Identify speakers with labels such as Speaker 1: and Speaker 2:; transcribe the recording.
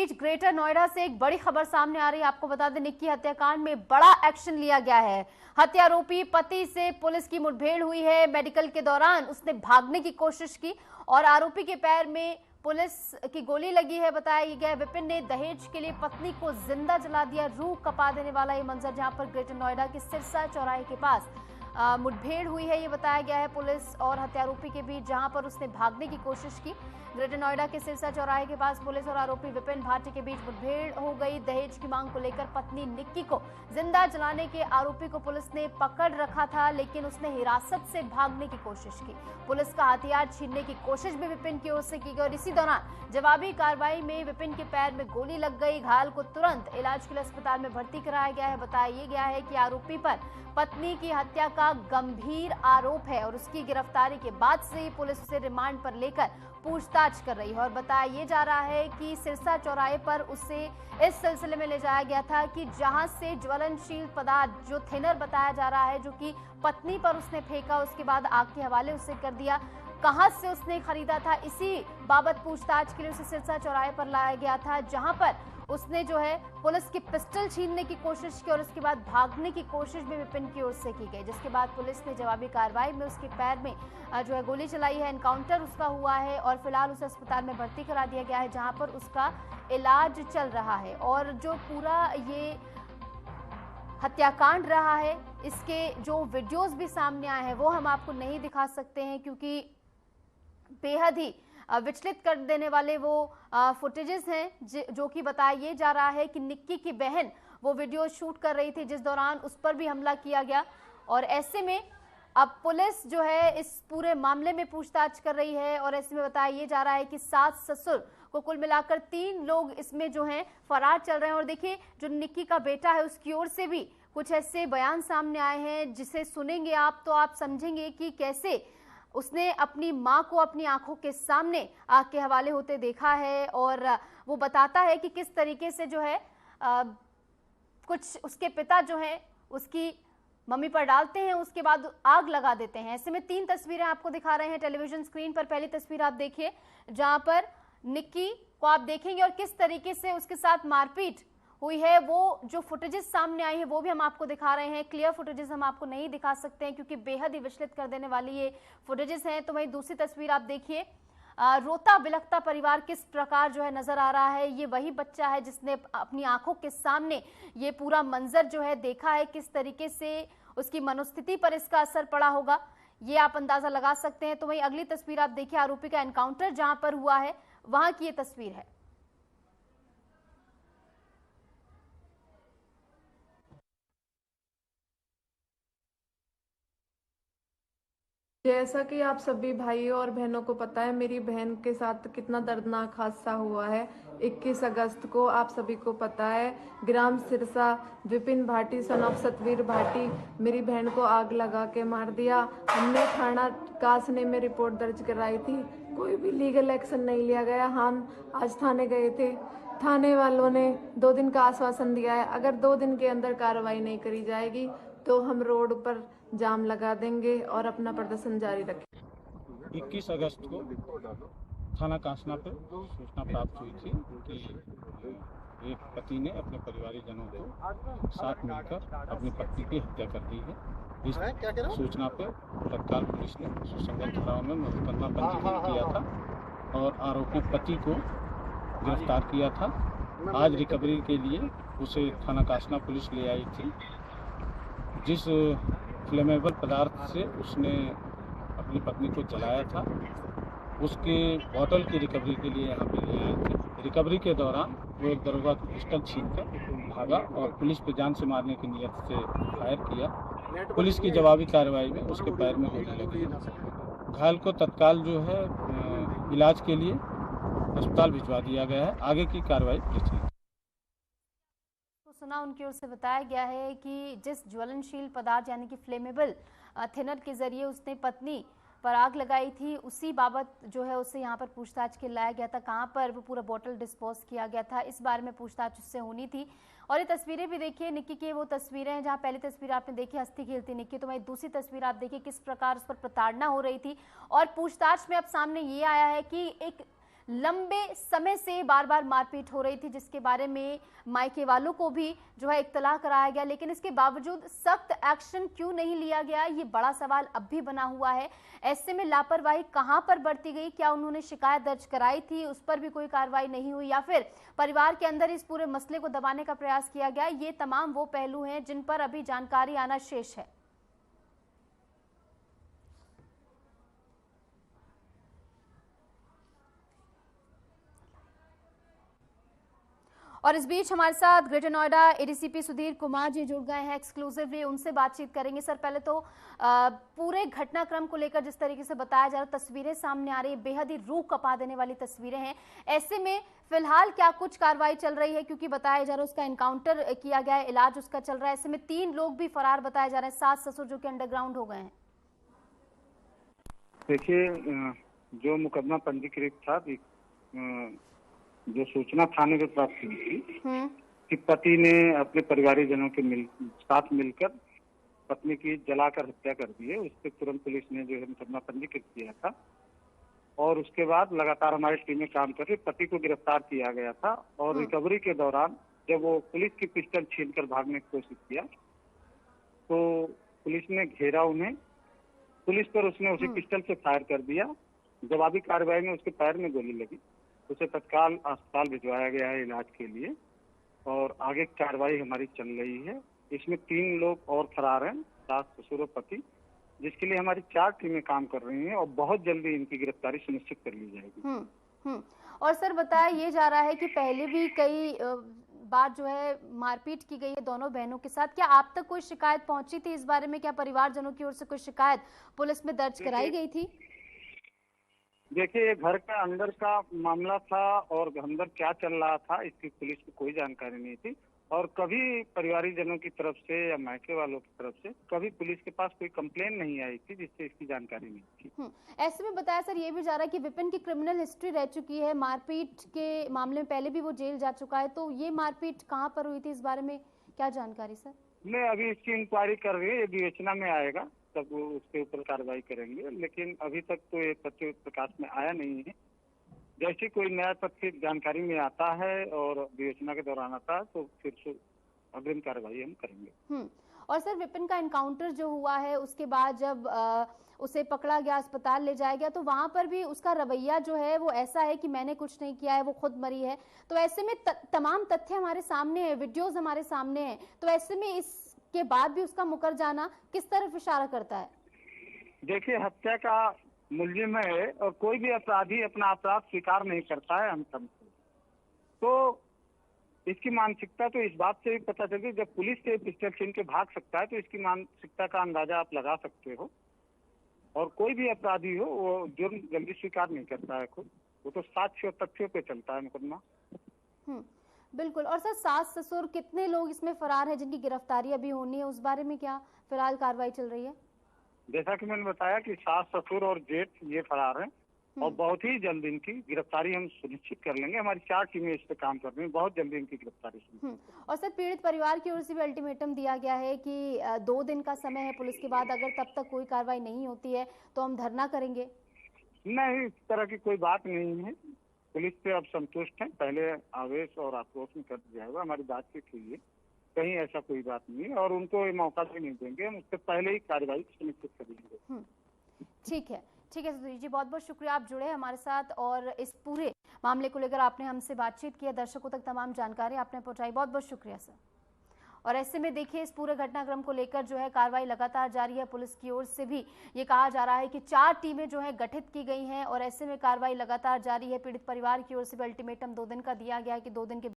Speaker 1: बीच greater Noida से एक बड़ी खबर सामने आ रही है। आपको बता दें, निक्की हत्याकांड में बड़ा एक्शन लिया गया है। हत्यारोपी पति से पुलिस की मुठभेड़ हुई है। मेडिकल के दौरान उसने भागने की कोशिश की और आरोपी के पैर में पुलिस की गोली लगी है। बताया गया विपिन ने दहेज के लिए पत्नी को जिंदा जला दिया। रूह कपा देने वाला ये मंजर, जहां पर ग्रेटर नोएडा के सिरसा चौराहे के पास मुठभेड़ हुई है। ये बताया गया है पुलिस और हत्यारोपी के बीच, जहां पर उसने भागने की कोशिश की। ग्रेटर नोएडा के सिरसा चौराहे के पास पुलिस और आरोपी विपिन भाटी के बीच मुठभेड़ हो गई। दहेज की मांग को लेकर पत्नी निक्की को जिंदा जलाने के आरोपी को पुलिस ने पकड़ रखा था, लेकिन उसने हिरासत से भागने की कोशिश की। पुलिस का हथियार छीनने की कोशिश भी विपिन की ओर से की गई और इसी दौरान जवाबी कार्रवाई में विपिन के पैर में गोली लग गई। घायल को तुरंत इलाज के लिए अस्पताल में भर्ती कराया गया है। बताया गया है कि आरोपी पर पत्नी की हत्या का गंभीर आरोप है और उसकी गिरफ्तारी के बाद से ही पुलिस उसे रिमांड पर लेकर पूछताछ कर रही है। और बताया ये जा रहा है कि सिरसा चौराहे पर उसे इस सिलसिले में ले जाया गया था कि जहां से ज्वलनशील पदार्थ जो थिनर बताया जा रहा है, जो कि पत्नी पर उसने फेंका, उसके बाद आग के हवाले उसे कर दिया। कहां से उसने खरीदा था, इसी बाबत पूछताछ के लिए उसे सिरसा चौराहे पर लाया गया था, जहां पर उसने जो है पुलिस की पिस्टल छीनने की कोशिश की और उसके बाद भागने की कोशिश भी विपिन की ओर से की गई, जिसके बाद पुलिस ने जवाबी कार्रवाई में उसके पैर में जो है गोली चलाई है। एनकाउंटर उसका हुआ है और फिलहाल उसे अस्पताल में भर्ती करा दिया गया है, जहां पर उसका इलाज चल रहा है। और जो पूरा ये हत्याकांड रहा है, इसके जो वीडियोस भी सामने आए हैं वो हम आपको नहीं दिखा सकते हैं, क्योंकि बेहद ही विचलित कर देने वाले वो फुटेजेस हैं, जो कि बताया ये जा रहा है कि निक्की की बहन वो वीडियो शूट कर रही थी, जिस दौरान उस पर भी हमला किया गया। और ऐसे में अब पुलिस जो है इस पूरे मामले में पूछताछ कर रही है और ऐसे में बताया ये जा रहा है कि सास ससुर को कुल मिलाकर 3 लोग इसमें जो हैं फरार चल रहे हैं। और देखिए, जो निक्की का बेटा है उसकी ओर से भी कुछ ऐसे बयान सामने आए हैं, जिसे सुनेंगे आप तो आप समझेंगे कि कैसे उसने अपनी मां को अपनी आंखों के सामने आग के हवाले होते देखा है। और वो बताता है कि किस तरीके से जो है कुछ उसके पिता जो है उसकी मम्मी पर डालते हैं, उसके बाद आग लगा देते हैं। ऐसे में 3 तस्वीरें आपको दिखा रहे हैं टेलीविजन स्क्रीन पर। पहली तस्वीर आप देखिए, जहां पर निक्की को आप देखेंगे और किस तरीके से उसके साथ मारपीट हुई है। वो जो फुटेजेस सामने आई है वो भी हम आपको दिखा रहे हैं। क्लियर फुटेजेस हम आपको नहीं दिखा सकते हैं, क्योंकि बेहद ही विचलित कर देने वाली ये फुटेजेस हैं। तो वहीं दूसरी तस्वीर आप देखिए, रोता बिलखता परिवार किस प्रकार जो है नजर आ रहा है। ये वही बच्चा है जिसने अपनी आंखों के सामने ये पूरा मंजर जो है देखा है, किस तरीके से उसकी मनोस्थिति पर इसका असर पड़ा होगा, ये आप अंदाजा लगा सकते हैं। तो वहीं अगली तस्वीर आप देखिए, आरोपी का एनकाउंटर जहां पर हुआ है वहां की ये तस्वीर है।
Speaker 2: जैसा कि आप सभी भाइयों और बहनों को पता है, मेरी बहन के साथ कितना दर्दनाक हादसा हुआ है। 21 अगस्त को आप सभी को पता है, ग्राम सिरसा विपिन भाटी सन ऑफ सतवीर भाटी मेरी बहन को आग लगा के मार दिया। हमने थाना कासने में रिपोर्ट दर्ज कराई थी, कोई भी लीगल एक्शन नहीं लिया गया। हम आज थाने गए थे, थाने वालों ने 2 दिन का आश्वासन दिया है। अगर 2 दिन के अंदर कार्रवाई नहीं करी जाएगी तो हम रोड पर जाम लगा देंगे और अपना प्रदर्शन जारी रखेंगे।
Speaker 3: 21 अगस्त को थाना कांसना पर सूचना प्राप्त हुई थी कि एक पति ने अपने परिवारजनों को साथ मिलकर अपनी पत्नी की हत्या कर दी है। इस सूचना पर तत्काल पुलिस ने सुसंगत धाराओं में मुकदमा पंजीकृत किया था और आरोपी पति को गिरफ्तार किया था। आज रिकवरी के लिए उसे थाना कांसना पुलिस ले आई थी। जिस फ्लेमेबल पदार्थ से उसने अपनी पत्नी को जलाया था, उसके बोतल की रिकवरी के लिए यहाँ पे ले आए थे। रिकवरी के दौरान वो एक दरोगा की पिस्टल छीनकर भागा और पुलिस पे जान से मारने की नीयत से फायर किया। पुलिस की जवाबी कार्रवाई में उसके पैर में गोली लगी। घायल को तत्काल जो है इलाज के लिए अस्पताल भिजवा दिया गया है। आगे की कार्रवाई पुलिस की।
Speaker 1: सुना, उनकी ओर से बताया गया है कि जिस ज्वलनशील पदार्थ यानी कि फ्लेमेबल थिनर के जरिए उसने पत्नी पर आग लगाई थी, उसी बाबत जो है उसे यहाँ पर पूछताछ के लाया गया था। कहाँ पर वो पूरा बोतल डिस्पोज किया गया था, इस बारे में पूछताछ उससे होनी थी। और ये तस्वीरें भी देखिए, निक्की की वो तस्वीरें हैं जहाँ पहली तस्वीर आपने देखी हंसती खेलती निक्की, तो वही दूसरी तस्वीर आप देखिए किस प्रकार उस पर प्रताड़ना हो रही थी। और पूछताछ में अब सामने ये आया है कि एक लंबे समय से बार बार मारपीट हो रही थी, जिसके बारे में मायके वालों को भी जो है इत्तला कराया गया, लेकिन इसके बावजूद सख्त एक्शन क्यों नहीं लिया गया, ये बड़ा सवाल अब भी बना हुआ है। ऐसे में लापरवाही कहां पर बरती गई? क्या उन्होंने शिकायत दर्ज कराई थी, उस पर भी कोई कार्रवाई नहीं हुई, या फिर परिवार के अंदर इस पूरे मसले को दबाने का प्रयास किया गया? ये तमाम वो पहलू हैं जिन पर अभी जानकारी आना शेष है। और इस बीच हमारे साथ ग्रेटर नोएडा एडीसीपी सुधीर कुमार जी जुड़ गए हैं एक्सक्लूसिवली, उनसे बातचीत करेंगे। सर, पहले तो पूरे घटनाक्रम को लेकर जिस तरीके से बताया जा रहा है, तस्वीरें सामने आ रही है, बेहद ही रूह कपा देने वाली तस्वीरें हैं। ऐसे में फिलहाल क्या कुछ कार्रवाई चल रही है, क्योंकि बताया जा रहा है उसका एनकाउंटर किया गया है, इलाज उसका चल रहा है। ऐसे में 3 लोग भी फरार बताए जा रहे हैं, सास ससुर जो कि अंडरग्राउंड हो गए हैं।
Speaker 4: देखिए, जो मुकदमा पंजीकृत था, जो सूचना थाने में प्राप्त हुई थी कि पति ने अपने परिवारिक जनों के साथ मिलकर पत्नी की जलाकर हत्या कर दी है, उस पर तुरंत पुलिस ने जो है मुकदमा पंजीकृत किया था। और उसके बाद लगातार हमारी टीमें काम कर रही, पति को गिरफ्तार किया गया था। और रिकवरी के दौरान जब वो पुलिस की पिस्टल छीनकर भागने की कोशिश किया तो पुलिस ने घेरा उन्हें, पुलिस पर उसने उसी पिस्टल से फायर कर दिया। जवाबी कार्रवाई में उसके पैर में गोली लगी, उसे तत्काल अस्पताल भिजवाया गया है इलाज के लिए, और आगे कार्रवाई हमारी चल रही है। इसमें 3 लोग और फरार हैं, सास ससुर और पति, जिसके लिए हमारी 4 टीमें काम कर रही हैं और बहुत जल्दी इनकी गिरफ्तारी सुनिश्चित कर ली जाएगी।
Speaker 1: और सर, बताया ये जा रहा है कि पहले भी कई बार जो है मारपीट की गई है दोनों बहनों के साथ। क्या आप तक कोई शिकायत पहुंची थी इस बारे में? क्या परिवारजनों की ओर से कोई शिकायत पुलिस में दर्ज कराई गई थी?
Speaker 4: देखिए, घर का अंदर का मामला था और अंदर क्या चल रहा था इसकी पुलिस को कोई जानकारी नहीं थी, और कभी परिवारिक जनों की तरफ से या मायके वालों की तरफ से कभी पुलिस के पास कोई कंप्लेन नहीं आई थी जिससे इसकी जानकारी नहीं थी।
Speaker 1: ऐसे में बताया सर ये भी जा रहा है कि विपिन की क्रिमिनल हिस्ट्री रह चुकी है, मारपीट के मामले में पहले भी वो जेल जा चुका है, तो ये मारपीट कहाँ पर हुई थी, इस बारे में क्या जानकारी सर?
Speaker 4: मैं अभी इसकी इंक्वायरी कर रही है, ये विवेचना में आएगा तब वो उसके ऊपर कार्रवाई करेंगे, लेकिन अभी तक तो ये तथ्य प्रकाश में आया नहीं है। जैसे कोई नया तथ्य जानकारी में आता है और विवेचना के दौरान आता है तो फिर अग्रिम कार्रवाई हम करेंगे।
Speaker 1: और सर, विपिन का एनकाउंटर जो हुआ है उसके बाद जब उसे पकड़ा गया, अस्पताल ले जाया गया, तो वहां पर भी उसका रवैया जो है वो ऐसा है कि मैंने कुछ नहीं किया है, वो खुद मरी है। तो ऐसे में तमाम तथ्य हमारे सामने है, वीडियोज हमारे सामने है, तो ऐसे में इसके बाद भी उसका मुकर जाना किस तरफ इशारा करता है?
Speaker 4: देखिए, हत्या का मुलजिम है और कोई भी अपराधी अपना अपराध स्वीकार नहीं करता है हम समझते, तो इसकी मानसिकता तो इस बात से भी पता चलती है, जब पुलिस से पिस्टल छीन के भाग सकता है तो इसकी मानसिकता का अंदाजा आप लगा सकते हो। और कोई भी अपराधी हो वो जुर्म जल्दी स्वीकार नहीं करता है खुद, वो तो साक्ष्य और तथ्यों पे चलता है मुकदमा।
Speaker 1: बिल्कुल। और सर, सास ससुर कितने लोग इसमें फरार हैं जिनकी गिरफ्तारी अभी होनी है, उस बारे में क्या फिलहाल कार्रवाई चल रही है?
Speaker 4: जैसा कि मैंने बताया कि सास ससुर और जेठ ये फरार हैं और बहुत ही जल्द इनकी गिरफ्तारी हम सुनिश्चित कर लेंगे। हमारी 4 टीमें इस पे काम कर रही हैं, बहुत जल्दी इनकी गिरफ्तारी।
Speaker 1: और सर, पीड़ित परिवार की ओर से भी अल्टीमेटम दिया गया है कि 2 दिन का समय है पुलिस के बाद, अगर तब तक कोई कार्रवाई नहीं होती है तो हम धरना करेंगे।
Speaker 4: नहीं, इस तरह की कोई बात नहीं है, पुलिस पे अब संतुष्ट हैं, पहले आवेश और आक्रोश में कर दिया होगा, हमारी बातचीत हुई है, कहीं ऐसा कोई बात नहीं है और उनको ये मौका भी नहीं देंगे, हम उससे पहले ही कार्रवाई सुनिश्चित करेंगे।
Speaker 1: ठीक है सुधीर जी, बहुत बहुत शुक्रिया, आप जुड़े हमारे साथ और इस पूरे मामले को लेकर आपने हमसे बातचीत की, दर्शकों तक तमाम जानकारी आपने पहुंचाई, बहुत बहुत शुक्रिया सर। और ऐसे में देखिए, इस पूरे घटनाक्रम को लेकर जो है कार्रवाई लगातार जारी है। पुलिस की ओर से भी ये कहा जा रहा है कि 4 टीमें जो है गठित की गई हैं और ऐसे में कार्रवाई लगातार जारी है। पीड़ित परिवार की ओर से भी अल्टीमेटम 2 दिन का दिया गया है कि 2 दिन के